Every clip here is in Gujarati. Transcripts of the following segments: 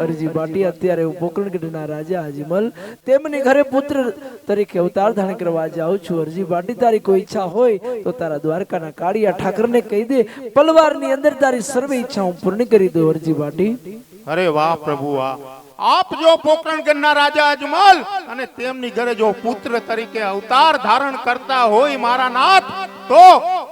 અરજી બાટી અત્યારે હું પોકરણગઢના રાજા અજમલ તેમની ઘરે પુત્ર તરીકે અવતાર ધારણ કરવા જાઉં છું। અરજી બાટી તારી કોઈ ઈચ્છા હોય તો તારા દ્વારકાના કાળિયા ઠાકરને કહી દે, પલવારની અંદર તારી સર્વ ઈચ્છા હું પૂર્ણ કરી દઉં। અરજી બાટી અરે વાહ પ્રભુ વાહ, આપ જો પોકરણગઢના રાજા અજમલ અને તેમની ઘરે જો પુત્ર તરીકે અવતાર ધારણ કરતા હોય મારા નાથ, તો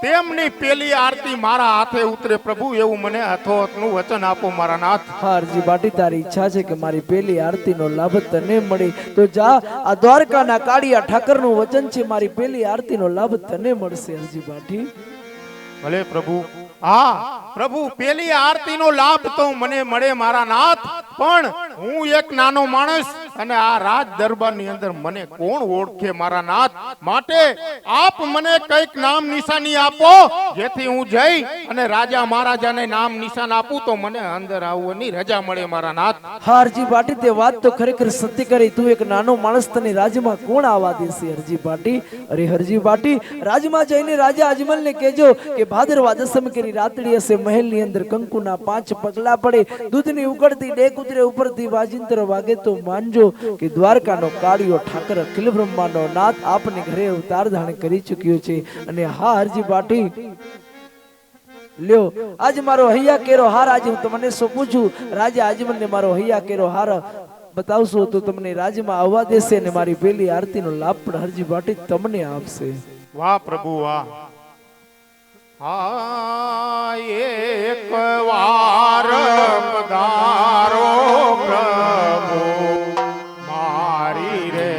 તેમની પેલી આરતી મારા હાથે ઉતરે પ્રભુ, એવું મને હથોહથનું વચન આપો મારા નાથ। હા અરજી બાટી તારી ઈચ્છા છે કે મારી પેલી આરતીનો લાભ તને મળે તો જા, આ દ્વારકાના કાળિયા ઠાકરનું વચન છે મારી પેલી આરતીનો લાભ તને મળશે। અરજી બાટી ભલે પ્રભુ, હા પ્રભુ, પેલી આરતીનો લાભ તો મને મળે મારા નાથ, પણ હું એક નાનો માણસ અને આ રાજ દરબારની અંદર મને કોણ ઓળખે મારા નાથ, માટે આપ મને કઈક નામ નિશાની આપો જેથી હું જઈ અને રાજા મહારાજાને નામ નિશાન આપું તો મને અંદર આવવાની રજા મળે મારા નાથ। હા અરજી બાટી તે વાત તો ખરેખર સત્ય કરી, તું એક નાનો માણસ તને રાજમાં કોણ આવવા દેશે? અરજી બાટી અરે હરજી બાટી, રાજમાં જઈને રાજા અજમલને કહેજો કે ભાદરવા દસમ કરી રાતડી હશે, મહેલની અંદર કંકુના 5 પગલા પડે, દૂધની ઉકળતી ડેક ઉતરે, ઉપરથી વાજિંત્ર વાગે તો માનજો કે દ્વારકાનો કાળિયો ઠાકર અખિલ બ્રહ્માંડનો નાથ આપને ઘરે અવતાર ધારણ કરી ચૂક્યો છે। અને હા હરજી બાટી લ્યો આજ મારો હૈયા કેરો હાર આજે હું તમને સોંપું છું। રાજા અજમલને મારો હૈયા કેરો હાર બતાવશો તો તમને રાજમાં આવવા દેશે અને મારી પેલી આરતીનો લાભ પણ હરજી બાટી તમને આપશે। વાહ પ્રભુ વાહ, હા એક વાર પધારો પ્રભુ મારી રે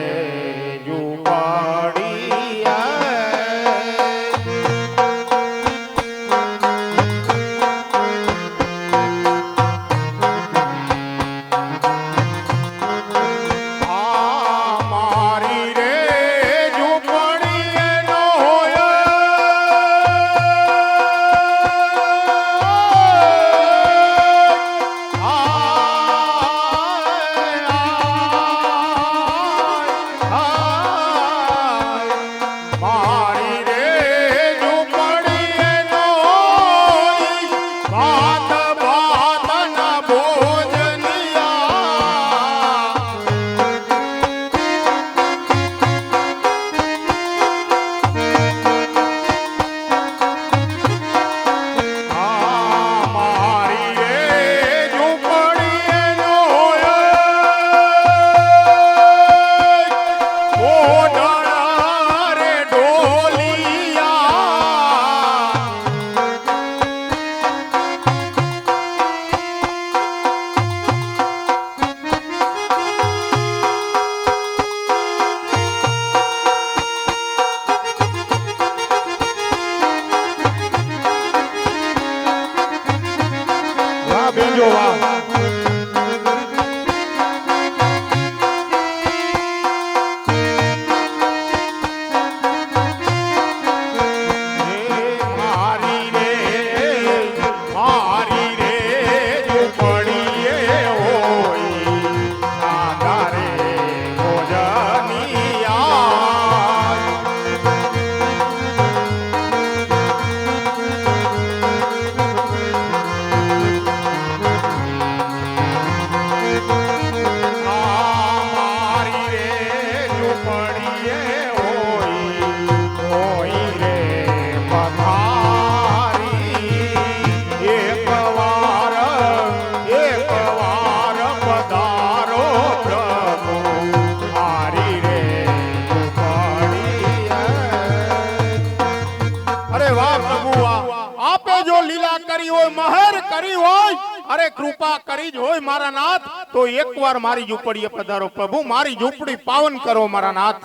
અરે કૃપા કરી જ હોય મારા નાથ, તો એકવાર મારી ઝૂંપડીએ પધારો પ્રભુ, મારી ઝૂંપડી પાવન કરો મારા નાથ।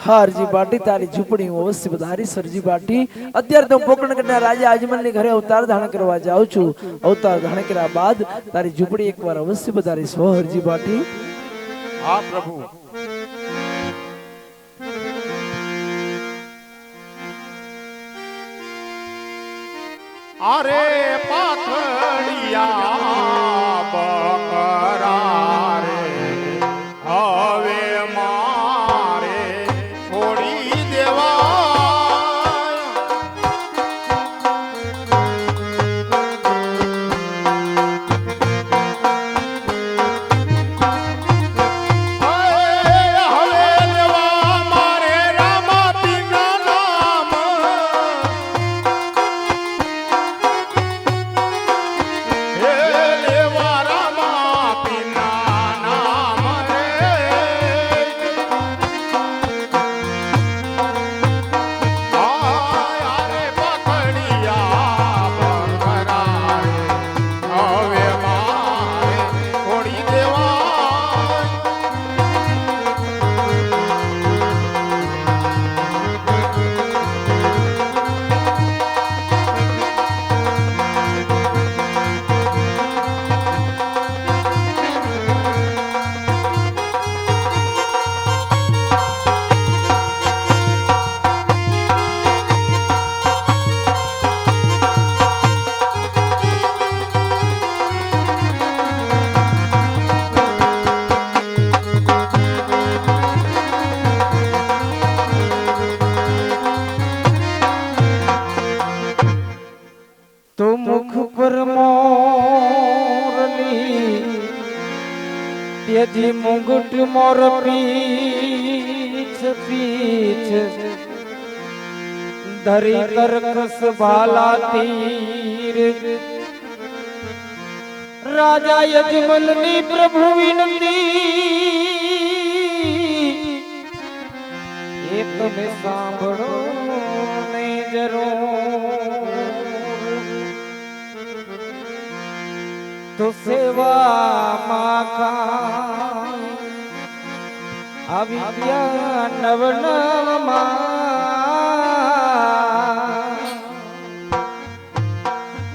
હા હરજી બાટી તારી ઝૂંપડી હું અવશ્ય પધારીશ। હરજી બાટી અત્યારે તો પોકરણગઢના રાજા અજમલની ઘરે અવતાર ધારણ કરવા જાઉં છું, અવતાર ધારણ કર્યા બાદ તારી ઝૂંપડી એકવાર અવશ્ય પધારીશ હો હરજી બાટી। હા પ્રભુ। અરે પાથડિયા બકરા રે હવે મારે છોડી દેવાય, મુગટ મોર પીછ પીછ ધરી તરકસ ભાલા તીર રાજા યજમલની પ્રભુ વિનંતી એ તમે સાંભળો ને જરૂર તો સેવામાં આવી ગયા નવ નવમાં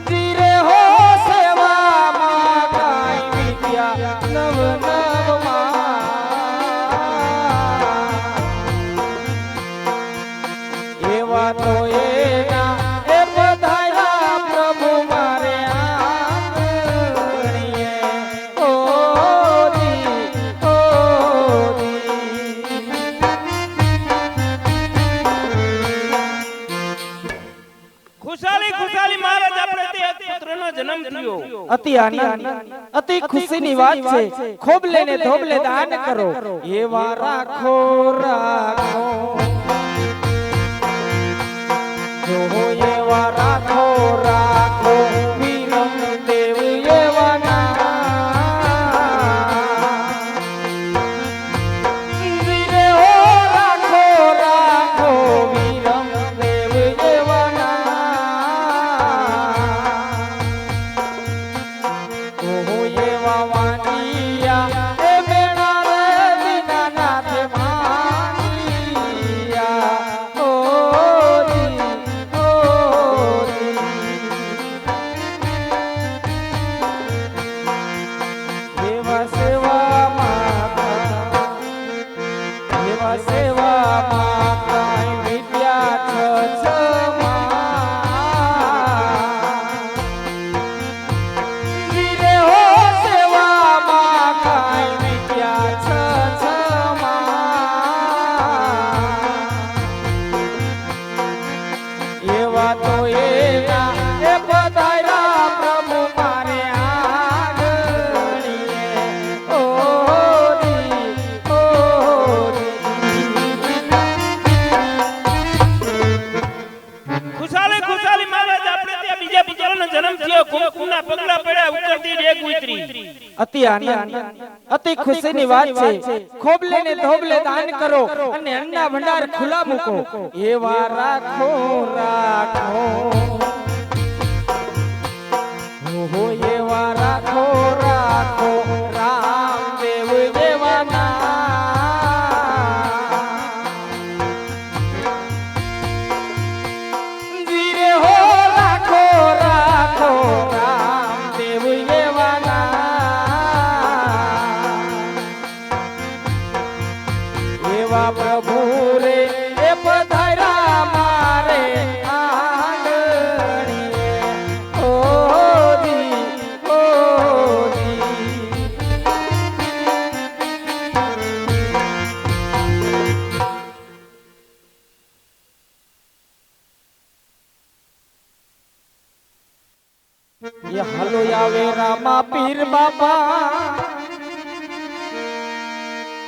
ધીરે હો સેવામાં કાંઈ વિદ્યા નવ નવમાં એવા તો એના એ બધાયા પ્રભુ મારે જન્મ થયો અતિ આનંદ અતિ ખુશીની વાત છે ખોબલે ને ધોબલે દાન કરો એવા રાખો રાખો જો એવા રાખો રાખો વિરમ દેવ એવા ના વીરે હો રાખો રાખો વિરમ દેવ એવા અતિ આનંદ અતિ ખુશીની વાત છે ખોબલે ને ધોબલે દાન કરો અને અન્ના ભંડાર ખુલ્લા મૂકો એવા રાખો રાખો હો એવા રાખો રાખો રામદેવ દેવાના ધીરે હો રાખો રાખો રામદેવ પ્રભુ રે એ પધાર્યા મારે આંગણીએ ઓજી ઓજી ये हालो आवे रामा पीर बाबा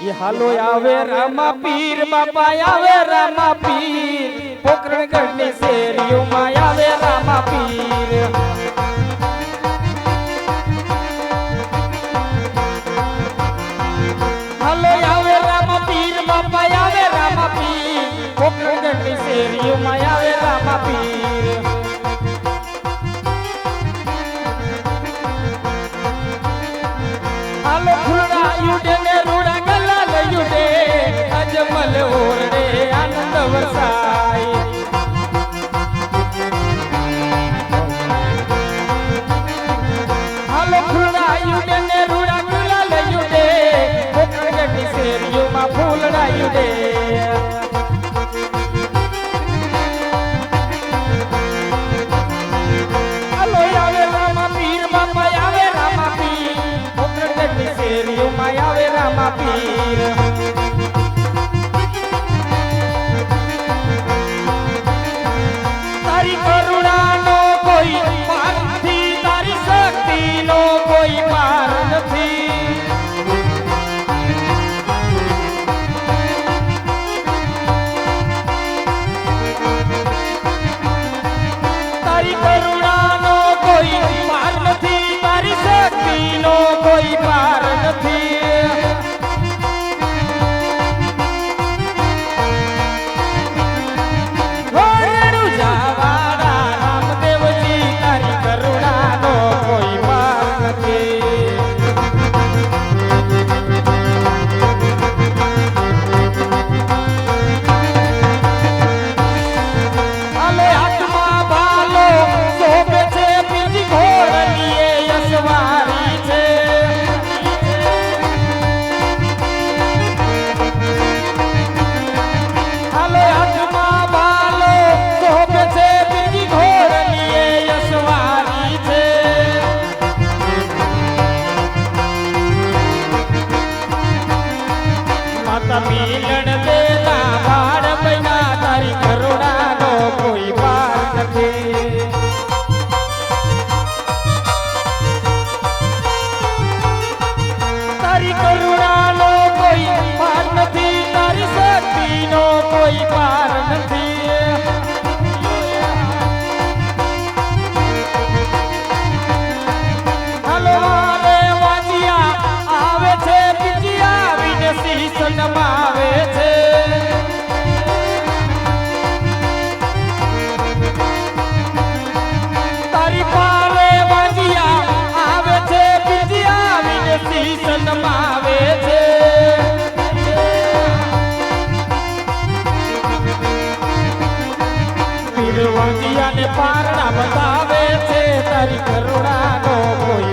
ये हालो आवे रामा पीर बाबा आवे रामा पीर पोकरणगढ़ ने शेरियों में आवे रामा पीर हालो आवे रामा पीर बाबा आवे रामा पीर पोकरणगढ़ ने शेरियों में आवे रामा पीर हालो फुलड़ा युडे ने रूड़ा युडे अजमल ओरडे आनंद वरसाई हालो फुलड़ा युडे ने रूड़ा गुलाल युडे पोकरणगढ़ शेरियों में फूलड़ा युडे हालो आवे रामा पीर बाबा आवे रामा पीर पोकरणगढ़ शेरियों में आवे रामा पीर तारी करुणा नो कोई पार नहीं तारी शक्ति नो कोई पार नहीं વાંજિયાને પારણા બતાવે છે તારી કરુણાનો કોઈ